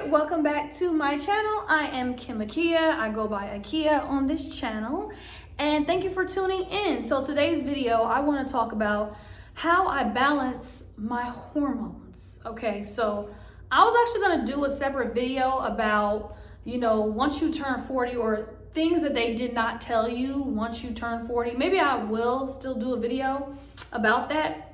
welcome back to my channel. I am Kim Akia. I go by Akia on this channel, and thank you for tuning in. So today's video, I want to talk about how I balance my hormones. Okay, so I was actually going to do a separate video about, once you turn 40, or things that they did not tell you once you turn 40. Maybe I will still do a video about that.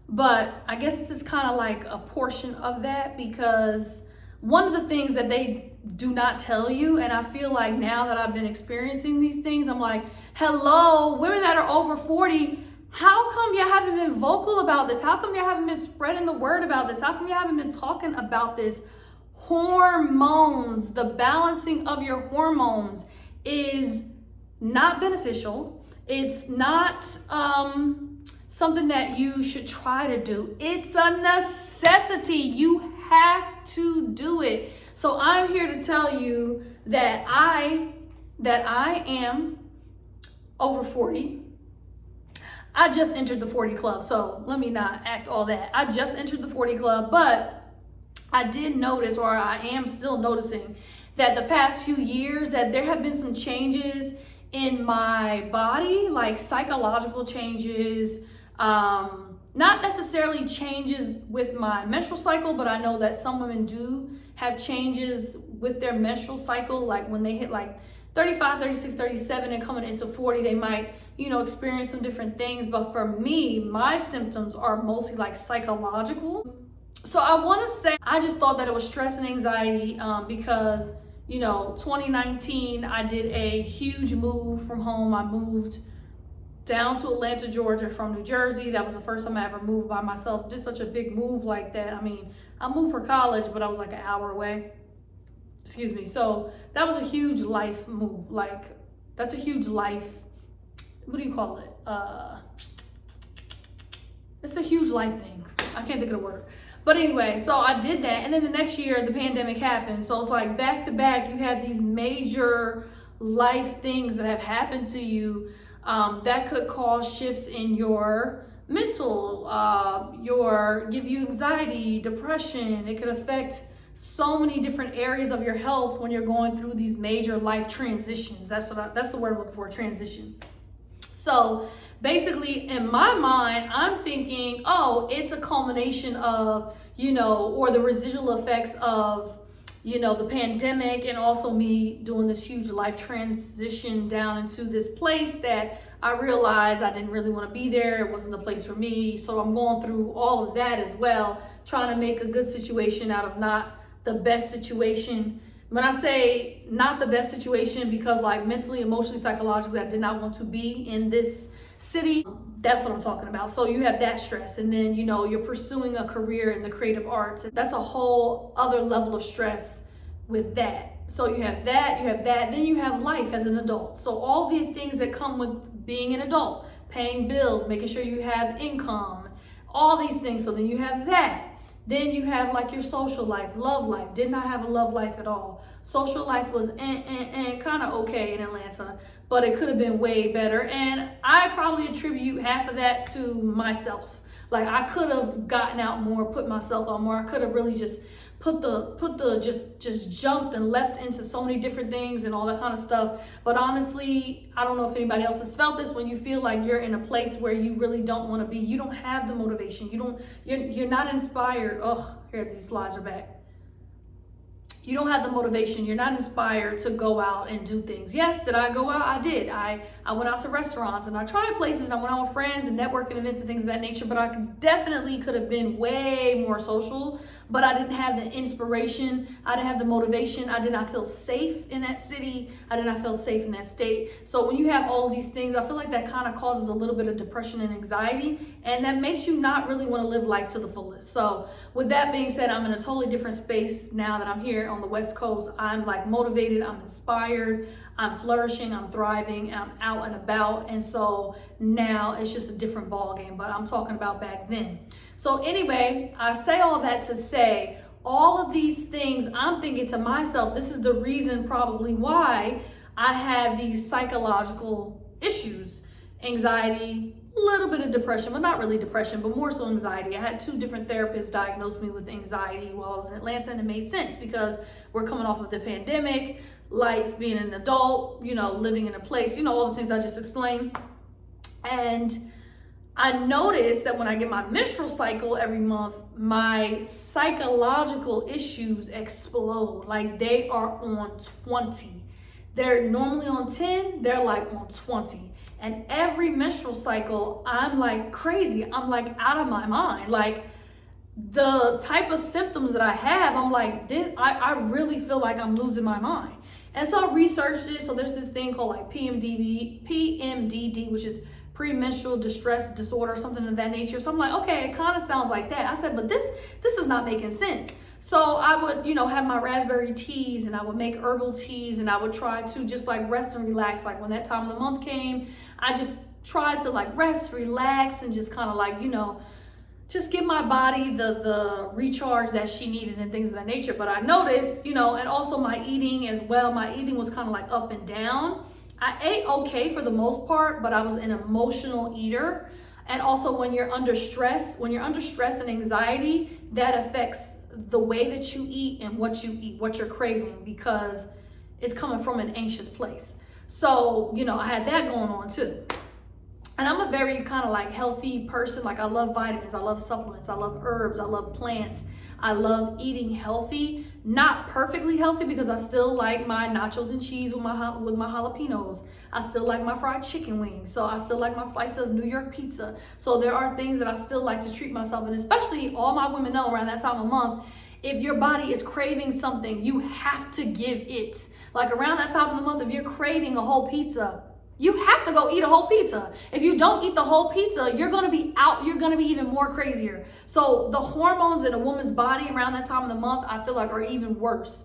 But I guess this is kind of like a portion of that, because one of the things that they do not tell you, and I feel like now that I've been experiencing these things, I'm like, hello, women that are over 40, how come you haven't been vocal about this? How come you haven't been spreading the word about this? How come you haven't been talking about this? Hormones, the balancing of your hormones is not beneficial. It's not something that you should try to do. It's a necessity. You have to do it. So I'm here to tell you that I am over 40. I just entered the 40 club, so let me not act all that. I just entered the 40 club, but I did notice, or I am still noticing, that the past few years that there have been some changes in my body, like psychological changes, not necessarily changes with my menstrual cycle, but I know that some women do have changes with their menstrual cycle, like when they hit like 35, 36, 37 and coming into 40, they might, experience some different things. But for me, my symptoms are mostly like psychological. So I want to say, I just thought that it was stress and anxiety because, 2019, I did a huge move from home. I moved down to Atlanta, Georgia from New Jersey. That was the first time I ever moved by myself. Did such a big move like that. I mean, I moved for college, but I was like an hour away. Excuse me. So that was a huge life move. Like, that's a huge life, what do you call it? It's a huge life thing. I can't think of the word. But anyway, so I did that. And then the next year, the pandemic happened. So it's like back to back, you had these major life things that have happened to you that could cause shifts in your mental, give you anxiety, depression. It could affect so many different areas of your health when you're going through these major life transitions. That's the word I'm looking for, transition. So basically, in my mind, I'm thinking, oh, it's a culmination of, or the residual effects of, the pandemic, and also me doing this huge life transition down into this place that I realized I didn't really want to be there. It wasn't the place for me. So I'm going through all of that as well, trying to make a good situation out of not the best situation. When I say not the best situation, because like mentally, emotionally, psychologically, I did not want to be in this city. That's what I'm talking about. So you have that stress, and then you're pursuing a career in the creative arts. That's a whole other level of stress with that. So you have that, then you have life as an adult. So all the things that come with being an adult, paying bills, making sure you have income, all these things. So then you have that. Then you have like your social life, love life. Did not have a love life at all. Social life was kind of okay in Atlanta, but it could have been way better. And I probably attribute half of that to myself. Like, I could have gotten out more, put myself out more. I could have really just just jumped and leapt into so many different things and all that kind of stuff. But honestly, I don't know if anybody else has felt this. When you feel like you're in a place where you really don't want to be, you don't have the motivation. You're not inspired. Oh, here, these slides are back. You don't have the motivation. You're not inspired to go out and do things. Yes, did I go out? I did. I went out to restaurants and I tried places and I went out with friends and networking events and things of that nature, but I definitely could have been way more social, but I didn't have the inspiration. I didn't have the motivation. I did not feel safe in that city. I did not feel safe in that state. So when you have all of these things, I feel like that kind of causes a little bit of depression and anxiety, and that makes you not really want to live life to the fullest. So with that being said, I'm in a totally different space now that I'm here on the West Coast. I'm like motivated, I'm inspired, I'm flourishing, I'm thriving, I'm out and about. And so now it's just a different ball game, but I'm talking about back then. So anyway, I say all that to say, all of these things, I'm thinking to myself, this is the reason probably why I have these psychological issues, anxiety, little bit of depression, but not really depression, but more so anxiety. I had 2 different therapists diagnose me with anxiety while I was in Atlanta, and it made sense because we're coming off of the pandemic, life, being an adult, living in a place, all the things I just explained. And I noticed that when I get my menstrual cycle every month, my psychological issues explode. Like they are on 20. They're normally on 10, they're like on 20. And every menstrual cycle, I'm like crazy. I'm like out of my mind. Like the type of symptoms that I have, I'm like, I really feel like I'm losing my mind. And so I researched it. So there's this thing called like PMDD, which is premenstrual distress disorder or something of that nature. So I'm like, okay, it kind of sounds like that. I said, but this is not making sense. So I would, have my raspberry teas, and I would make herbal teas, and I would try to just like rest and relax. Like when that time of the month came, I just tried to like rest, relax, and just kind of like, just give my body the recharge that she needed and things of that nature. But I noticed, and also my eating as well. My eating was kind of like up and down. I ate okay for the most part, but I was an emotional eater. And also when you're under stress and anxiety, that affects the way that you eat and what you eat, what you're craving, because it's coming from an anxious place. So, I had that going on too. And I'm a very kind of like healthy person. Like I love vitamins, I love supplements, I love herbs, I love plants. I love eating healthy, not perfectly healthy, because I still like my nachos and cheese with my jalapenos. I still like my fried chicken wings. So I still like my slice of New York pizza. So there are things that I still like to treat myself. And especially all my women know around that time of month, if your body is craving something, you have to give it. Like around that time of the month, if you're craving a whole pizza, you have to go eat a whole pizza. If you don't eat the whole pizza, you're gonna be out, you're gonna be even more crazier. So the hormones in a woman's body around that time of the month, I feel like are even worse.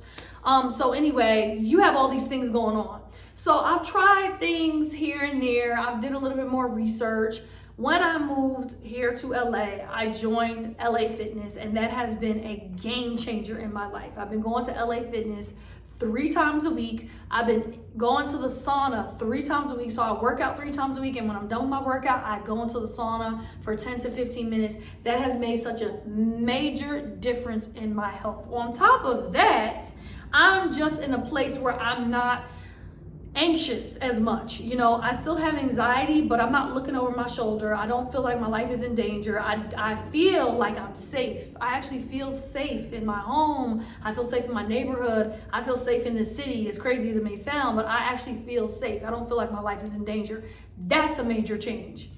So anyway, you have all these things going on. So I've tried things here and there. I did a little bit more research. When I moved here to LA, I joined LA Fitness, and that has been a game changer in my life. I've been going to LA Fitness 3 times a week. I've been going to the sauna 3 times a week. So I work out 3 times a week, and when I'm done with my workout, I go into the sauna for 10 to 15 minutes. That has made such a major difference in my health. On top of that, I'm just in a place where I'm not anxious as much. I still have anxiety, but I'm not looking over my shoulder. I don't feel like my life is in danger. I feel like I'm safe. I actually feel safe in my home. I feel safe in my neighborhood. I feel safe in the city, as crazy as it may sound, but I actually feel safe. I don't feel like my life is in danger. That's a major change.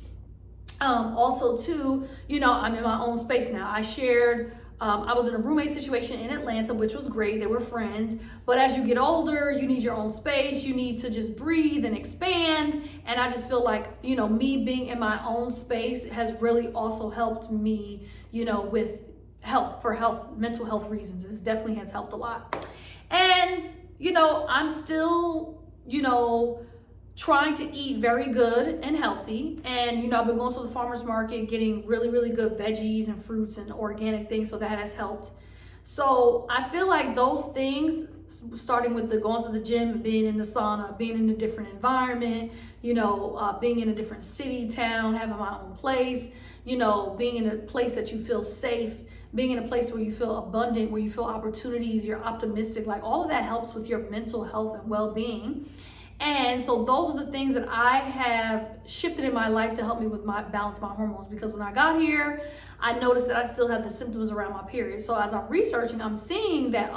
Also too, I'm in my own space now. I was in a roommate situation in Atlanta, which was great. They were friends. But as you get older, you need your own space. You need to just breathe and expand. And I just feel like, me being in my own space has really also helped me, with mental health reasons. It definitely has helped a lot. And, I'm still, trying to eat very good and healthy. And, I've been going to the farmer's market, getting really, really good veggies and fruits and organic things. So that has helped. So I feel like those things, starting with the going to the gym, being in the sauna, being in a different environment, being in a different city, town, having my own place, being in a place that you feel safe, being in a place where you feel abundant, where you feel opportunities, you're optimistic, like all of that helps with your mental health and well-being. And so those are the things that I have shifted in my life to help me with balance my hormones. Because when I got here, I noticed that I still had the symptoms around my period. So as I'm researching, I'm seeing that,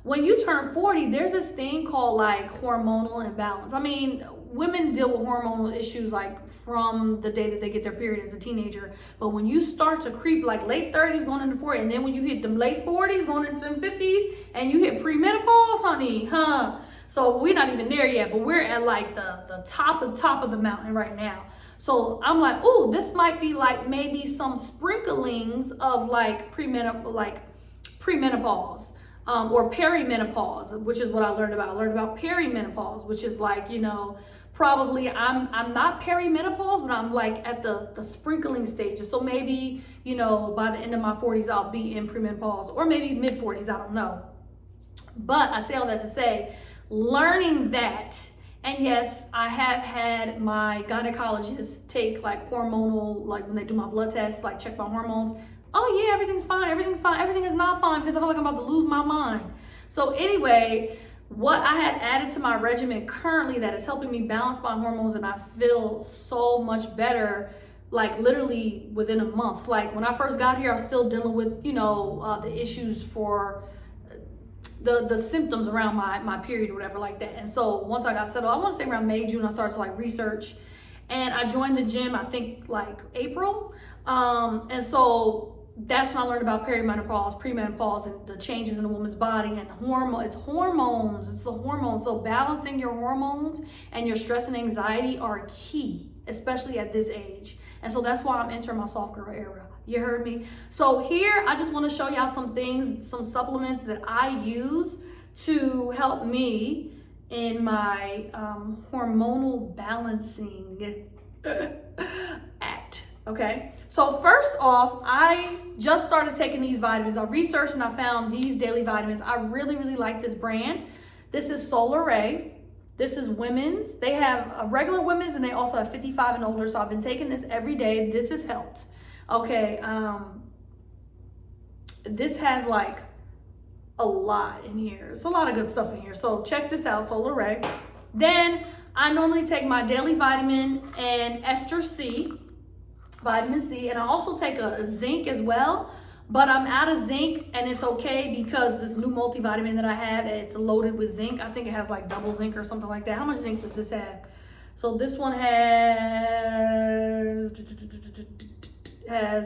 when you turn 40, there's this thing called like hormonal imbalance. I mean, women deal with hormonal issues like from the day that they get their period as a teenager. But when you start to creep like late 30s going into 40, and then when you hit them late 40s going into them 50s, and you hit premenopause, honey, So we're not even there yet, but we're at like the top of the mountain right now. So I'm like, this might be like maybe some sprinklings of like premenopause or perimenopause, which is what I learned about. I learned about perimenopause, which is like, probably I'm not perimenopause, but I'm like at the sprinkling stages. So maybe, by the end of my 40s, I'll be in premenopause, or maybe mid 40s, I don't know. But I say all that to say, learning that And yes, I have had my gynecologist take like hormonal, like when they do my blood tests, like check my hormones. Oh yeah, everything's fine, everything's fine. Everything is not fine because I feel like I'm about to lose my mind. So anyway, what I have added to my regimen currently that is helping me balance my hormones, and I feel so much better, like literally within a month. Like when I first got here, I was still dealing with, the issues for the symptoms around my period or whatever like that. And so once I got settled, I want to say around May, June, I started to like research, and I joined the gym, I think like April. And so that's when I learned about perimenopause, premenopause, and the changes in a woman's body and it's hormones. It's the hormones. So balancing your hormones and your stress and anxiety are key, especially at this age. And so that's why I'm entering my soft girl era. You heard me? So here, I just want to show y'all some things, some supplements that I use to help me in my hormonal balancing act. Okay, so first off, I just started taking these vitamins. I researched and I found these daily vitamins. I really, really like this brand. This is Solar Ray. This is women's. They have a regular women's and they also have 55 and older. So I've been taking this every day. This has helped. Okay, this has like a lot in here. It's a lot of good stuff in here. So check this out, Solar Ray. Then I normally take my daily vitamin and ester C, vitamin C, and I also take a zinc as well. But I'm out of zinc, and it's okay because this new multivitamin that I have, it's loaded with zinc. I think it has like double zinc or something like that. How much zinc does this have? So this one has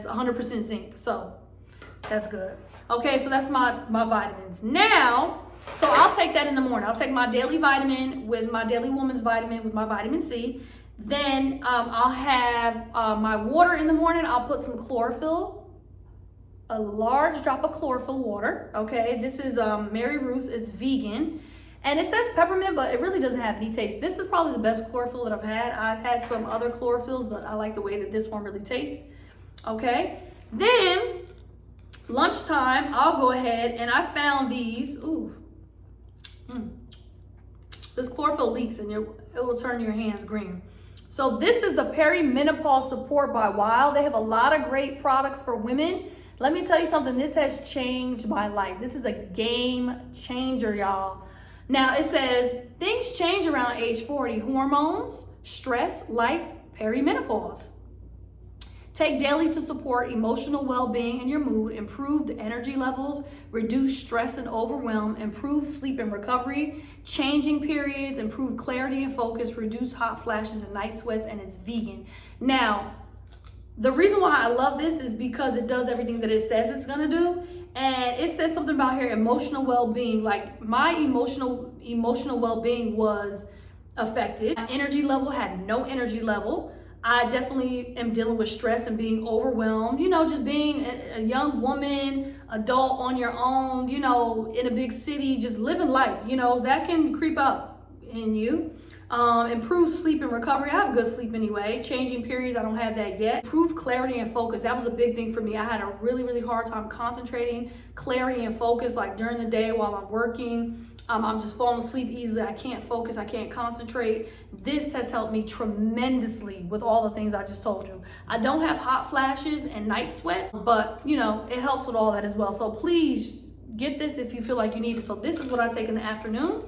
100% zinc, so that's good. Okay, so that's my vitamins. Now, so I'll take that in the morning. I'll take my daily vitamin with my daily woman's vitamin with my vitamin C. Then I'll have my water in the morning. I'll put some chlorophyll, a large drop of chlorophyll water. Okay, this is Mary Ruth's. It's vegan. And it says peppermint, but it really doesn't have any taste. This is probably the best chlorophyll that I've had. I've had some other chlorophylls, but I like the way that this one really tastes. Okay, then lunchtime, I'll go ahead and I found these. This chlorophyll leaks and it will turn your hands green. So this is the Perimenopause Support by Wild. They have a lot of great products for women. Let me tell you something, this has changed my life. This is a game changer, y'all. Now it says, things change around age 40. Hormones, stress, life, perimenopause. Take daily to support emotional well-being and your mood, improved energy levels, reduce stress and overwhelm, improve sleep and recovery, changing periods, improve clarity and focus, reduce hot flashes and night sweats, and it's vegan. Now, the reason why I love this is because it does everything that it says it's gonna do. And it says something about here, emotional well-being. Like my emotional well-being was affected. My energy level had no energy level. I definitely am dealing with stress and being overwhelmed, just being a young woman, adult on your own, in a big city, just living life, that can creep up in you. Improve sleep and recovery. I have good sleep anyway. Changing periods, I don't have that yet. Improve clarity and focus. That was a big thing for me. I had a really, really hard time concentrating. Clarity and focus, like during the day while I'm working. I'm just falling asleep easily. I can't focus. I can't concentrate. This has helped me tremendously with all the things I just told you. I don't have hot flashes and night sweats, but it helps with all that as well. So please get this if you feel like you need it. So this is what I take in the afternoon.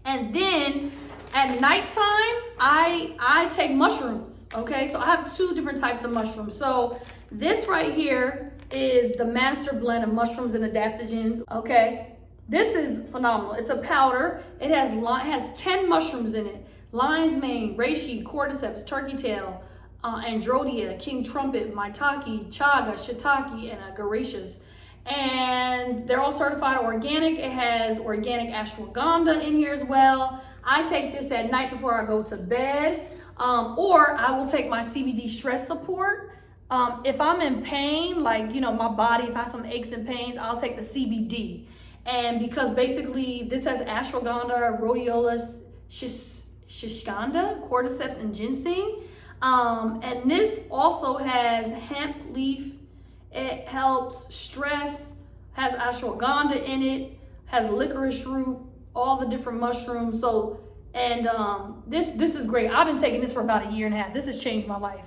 And then at nighttime, I take mushrooms, okay? So I have two different types of mushrooms. So this right here is the master blend of mushrooms and adaptogens, okay? This is phenomenal. It's a powder. It has 10 mushrooms in it. Lion's mane, reishi, cordyceps, turkey tail, androdia, king trumpet, maitake, chaga, shiitake, and geraceous. And they're all certified organic. It has organic ashwagandha in here as well. I take this at night before I go to bed, or I will take my CBD stress support. If I'm in pain, like, my body, if I have some aches and pains, I'll take the CBD. And because basically this has ashwagandha, rhodiola, shishganda, cordyceps, and ginseng. And this also has hemp leaf. It helps stress, has ashwagandha in it, has licorice root, all the different mushrooms. So And this is great. I've been taking this for about a year and a half. This has changed my life.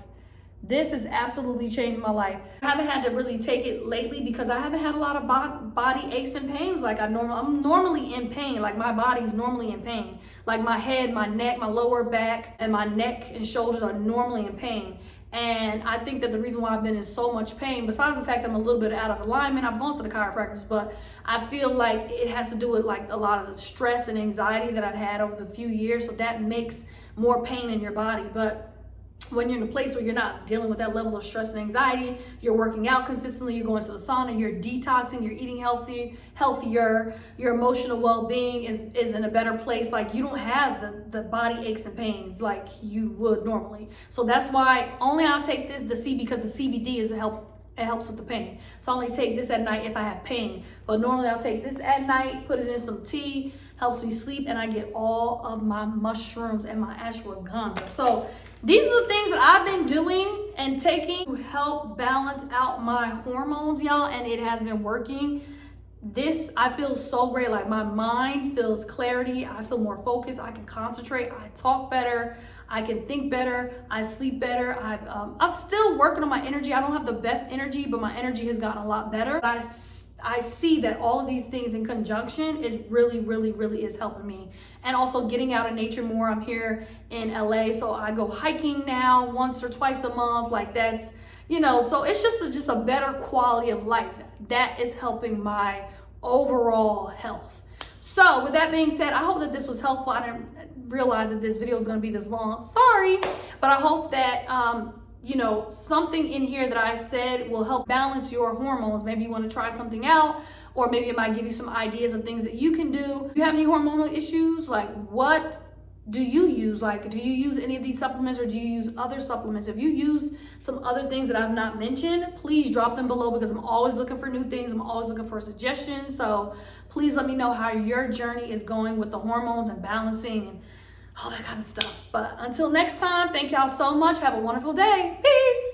This has absolutely changed my life. I haven't had to really take it lately because I haven't had a lot of body aches and pains like I'm normally in pain. Like my body's normally in pain. Like my head, my neck, my lower back, and my neck and shoulders are normally in pain. And I think that the reason why I've been in so much pain, besides the fact that I'm a little bit out of alignment, I've gone to the chiropractors, but I feel like it has to do with like a lot of the stress and anxiety that I've had over the few years. So that makes more pain in your body. But when you're in a place where you're not dealing with that level of stress and anxiety, you're working out consistently, you're going to the sauna, you're detoxing, you're eating healthier, your emotional well-being is in a better place. Like you don't have the body aches and pains like you would normally. So that's why only I'll take this, because the CBD it helps with the pain. So I only take this at night if I have pain. But normally I'll take this at night, put it in some tea, helps me sleep, and I get all of my mushrooms and my ashwagandha. So these are the things that I've been doing and taking to help balance out my hormones, y'all, and it has been working. This, I feel so great. Like my mind feels clarity. I feel more focused. I can concentrate. I talk better. I can think better. I sleep better. I'm still working on my energy. I don't have the best energy, but my energy has gotten a lot better. I see that all of these things in conjunction, it really, really, really is helping me. And also getting out in nature more. I'm here in LA, so I go hiking now once or twice a month. Like that's, so it's just a better quality of life. That is helping my overall health. So with that being said, I hope that this was helpful. I didn't realize that this video is going to be this long. Sorry, but I hope that something in here that I said will help balance your hormones. Maybe you want to try something out, or maybe it might give you some ideas of things that you can do. If you have any hormonal issues, like what do you use? Like, do you use any of these supplements, or do you use other supplements? If you use some other things that I've not mentioned, please drop them below, because I'm always looking for new things. I'm always looking for suggestions. So please let me know how your journey is going with the hormones and balancing and all that kind of stuff. But until next time, thank y'all so much. Have a wonderful day. Peace.